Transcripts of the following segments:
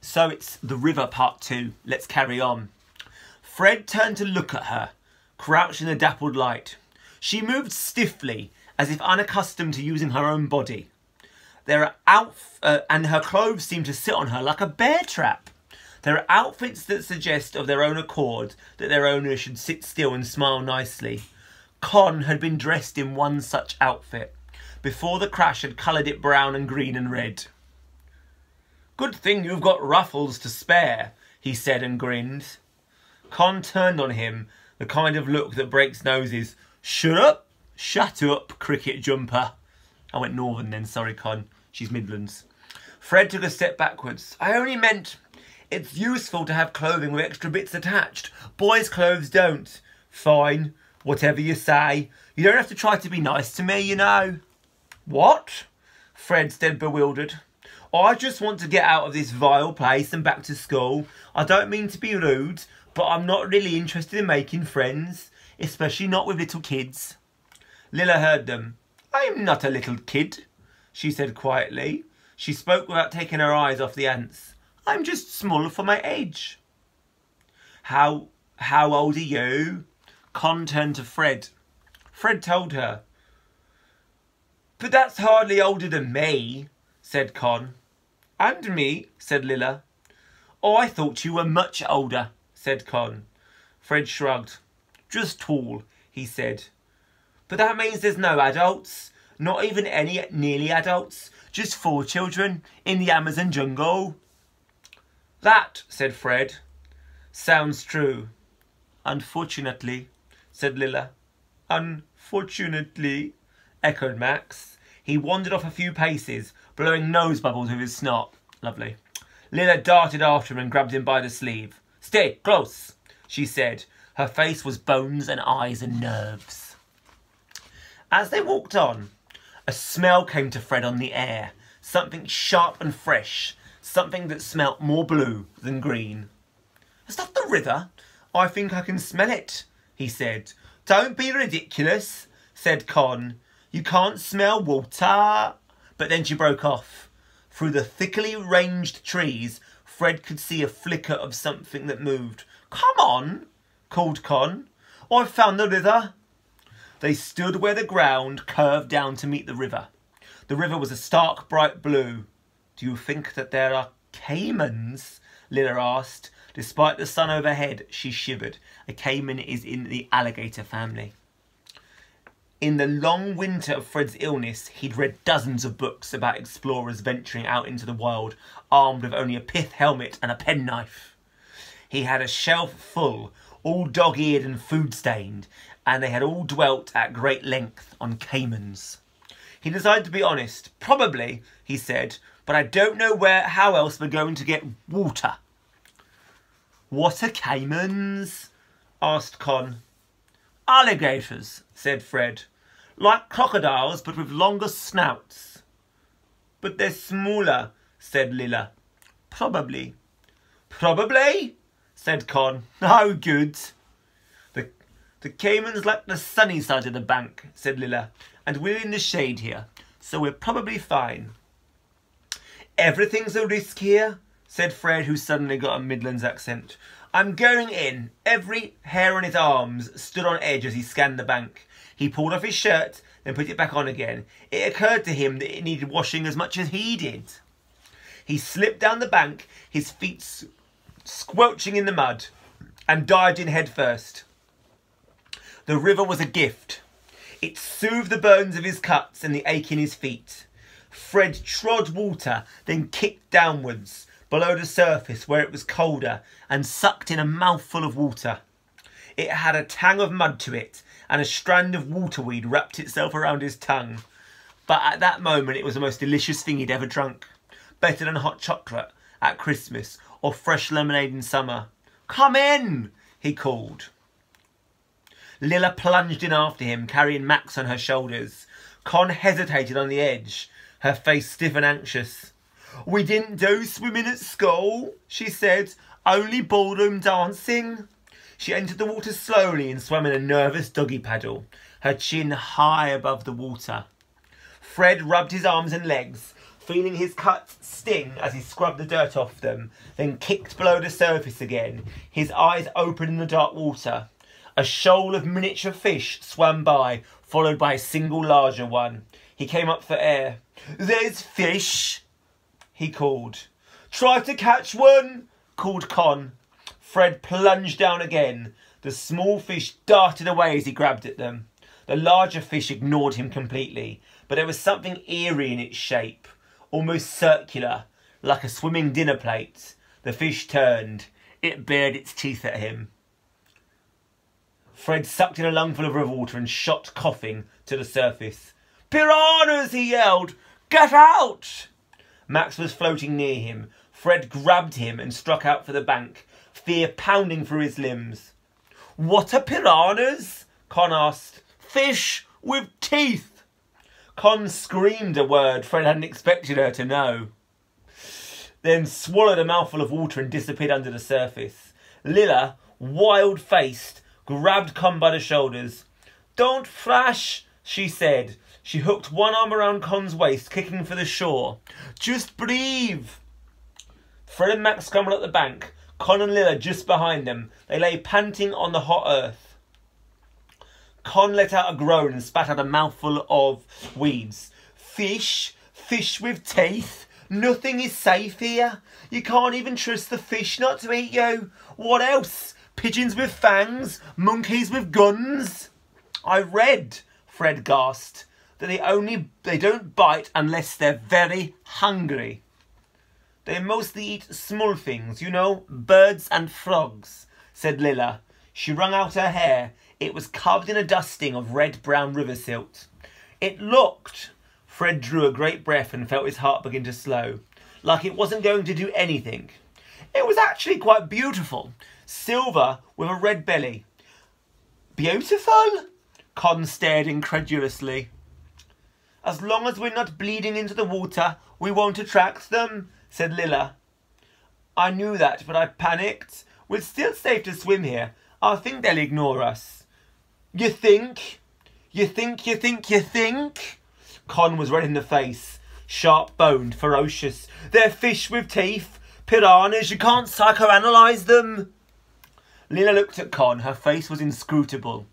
So it's the river part 2. Let's carry on. Fred turned to look at her, crouched in the dappled light. She moved stiffly, as if unaccustomed to using her own body. And her clothes seemed to sit on her like a bear trap. There are outfits that suggest of their own accord that their owner should sit still and smile nicely. Con had been dressed in one such outfit. Before the crash had coloured it brown and green and red. "Good thing you've got ruffles to spare," he said and grinned. Con turned on him, the kind of look that breaks noses. Shut up, cricket jumper." I went northern then, sorry Con, she's Midlands. Fred took a step backwards. "I only meant it's useful to have clothing with extra bits attached. Boys' clothes don't." "Fine, whatever you say. You don't have to try to be nice to me, you know." "What?" Fred said, bewildered. "I just want to get out of this vile place and back to school. I don't mean to be rude, but I'm not really interested in making friends, especially not with little kids." Lilla heard them. "I'm not a little kid," she said quietly. She spoke without taking her eyes off the ants. "I'm just small for my age." How old are you?" Con turned to Fred. Fred told her. "But that's hardly older than me," said Con. "And me," said Lilla. "Oh, I thought you were much older," said Con. Fred shrugged. "Just tall," he said. "But that means there's no adults, not even any nearly adults, just 4 children in the Amazon jungle." "That," said Fred, "sounds true." "Unfortunately," said Lilla. "Unfortunately," echoed Max. He wandered off a few paces, blowing nose bubbles with his snot. Lovely. Lilla darted after him and grabbed him by the sleeve. "Stay close," she said. Her face was bones and eyes and nerves. As they walked on, a smell came to Fred on the air. Something sharp and fresh. Something that smelt more blue than green. "Is that the river? I think I can smell it," he said. "Don't be ridiculous," said Con. "You can't smell water." But then she broke off. Through the thickly ranged trees, Fred could see a flicker of something that moved. "Come on," called Con. "I've found the river." They stood where the ground curved down to meet the river. The river was a stark bright blue. "Do you think that there are caimans?" Lilla asked. Despite the sun overhead, she shivered. A caiman is in the alligator family. In the long winter of Fred's illness, he'd read dozens of books about explorers venturing out into the wild, armed with only a pith helmet and a penknife. He had a shelf full, all dog-eared and food-stained, and they had all dwelt at great length on caimans. He decided to be honest. "Probably," he said, "but I don't know how else we're going to get water." "What are caimans?" asked Con. "Alligators," said Fred. "Like crocodiles, but with longer snouts." "But they're smaller," said Lilla. "Probably." "Probably?" said Con. "Oh, good." The caiman's like the sunny side of the bank," said Lilla, "and we're in the shade here, so we're probably fine." "Everything's a risk here," said Fred, who suddenly got a Midlands accent. "I'm going in." Every hair on his arms stood on edge as he scanned the bank. He pulled off his shirt, then put it back on again. It occurred to him that it needed washing as much as he did. He slipped down the bank, his feet squelching in the mud, and dived in head first. The river was a gift. It soothed the burns of his cuts and the ache in his feet. Fred trod water, then kicked downwards, below the surface where it was colder, and sucked in a mouthful of water. It had a tang of mud to it, and a strand of waterweed wrapped itself around his tongue. But at that moment it was the most delicious thing he'd ever drunk. Better than hot chocolate at Christmas or fresh lemonade in summer. "Come in," he called. Lilla plunged in after him, carrying Max on her shoulders. Con hesitated on the edge, her face stiff and anxious. "We didn't do swimming at school," she said. "Only ballroom dancing." She entered the water slowly and swam in a nervous doggy paddle, her chin high above the water. Fred rubbed his arms and legs, feeling his cuts sting as he scrubbed the dirt off them, then kicked below the surface again, his eyes open in the dark water. A shoal of miniature fish swam by, followed by a single larger one. He came up for air. "There's fish," he called. "Try to catch one," called Con. Fred plunged down again. The small fish darted away as he grabbed at them. The larger fish ignored him completely, but there was something eerie in its shape, almost circular, like a swimming dinner plate. The fish turned. It bared its teeth at him. Fred sucked in a lungful of river water and shot coughing to the surface. "Piranhas!" he yelled. "Get out!" Max was floating near him. Fred grabbed him and struck out for the bank, fear pounding through his limbs. "What are piranhas?" Con asked. "Fish with teeth." Con screamed a word Fred hadn't expected her to know, then swallowed a mouthful of water and disappeared under the surface. Lilla, wild-faced, grabbed Con by the shoulders. "Don't thrash," she said. She hooked one arm around Con's waist, kicking for the shore. "Just breathe." Fred and Max scrambled up the bank, Con and Lilla just behind them. They lay panting on the hot earth. Con let out a groan and spat out a mouthful of weeds. "Fish? Fish with teeth? Nothing is safe here. You can't even trust the fish not to eat you. What else? Pigeons with fangs? Monkeys with guns?" "I read," Fred gasped, "that they don't bite unless they're very hungry." "They mostly eat small things, you know, birds and frogs," said Lilla. She wrung out her hair. It was covered in a dusting of red-brown river silt. It looked... Fred drew a great breath and felt his heart begin to slow, like it wasn't going to do anything. It was actually quite beautiful. Silver with a red belly. "Beautiful?" Con stared incredulously. "As long as we're not bleeding into the water, we won't attract them," said Lilla. "I knew that, but I panicked. We're still safe to swim here. I think they'll ignore us." "You think? You think? Con was red in the face, sharp-boned, ferocious. "They're fish with teeth. Piranhas, you can't psychoanalyze them." Lilla looked at Con. Her face was inscrutable.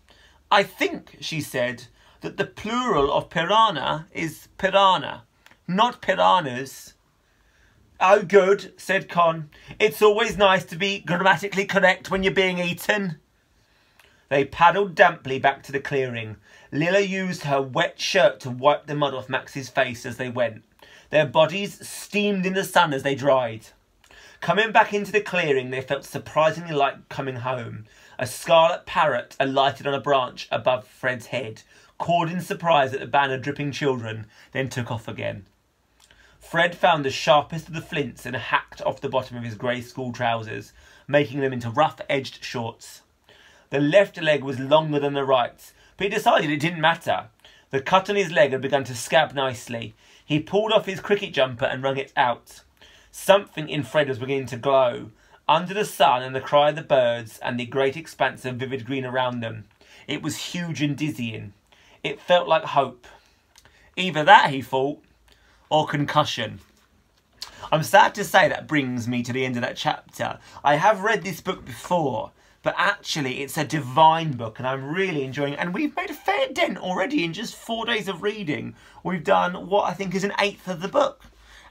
"I think," she said, "that the plural of piranha is piranha, not piranhas." "Oh, good," said Con. "It's always nice to be grammatically correct when you're being eaten." They paddled damply back to the clearing. Lilla used her wet shirt to wipe the mud off Max's face as they went. Their bodies steamed in the sun as they dried. Coming back into the clearing, they felt surprisingly like coming home. A scarlet parrot alighted on a branch above Fred's head, cawed in surprise at the band of dripping children, then took off again. Fred found the sharpest of the flints and hacked off the bottom of his grey school trousers, making them into rough-edged shorts. The left leg was longer than the right, but he decided it didn't matter. The cut on his leg had begun to scab nicely. He pulled off his cricket jumper and wrung it out. Something in Fred was beginning to glow, under the sun and the cry of the birds and the great expanse of vivid green around them. It was huge and dizzying. It felt like hope. Either that, he thought, or concussion. I'm sad to say that brings me to the end of that chapter. I have read this book before, but actually it's a divine book and I'm really enjoying it. And we've made a fair dent already in just 4 days of reading. We've done what I think is an eighth of the book.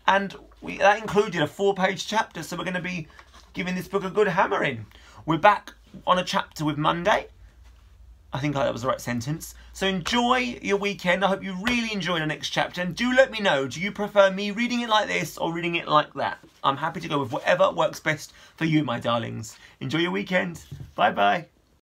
And that included a 4-page chapter, so we're going to be giving this book a good hammering. We're back on a chapter with Monday. I think that was the right sentence. So enjoy your weekend. I hope you really enjoy the next chapter. And do let me know, do you prefer me reading it like this or reading it like that? I'm happy to go with whatever works best for you, my darlings. Enjoy your weekend. Bye-bye.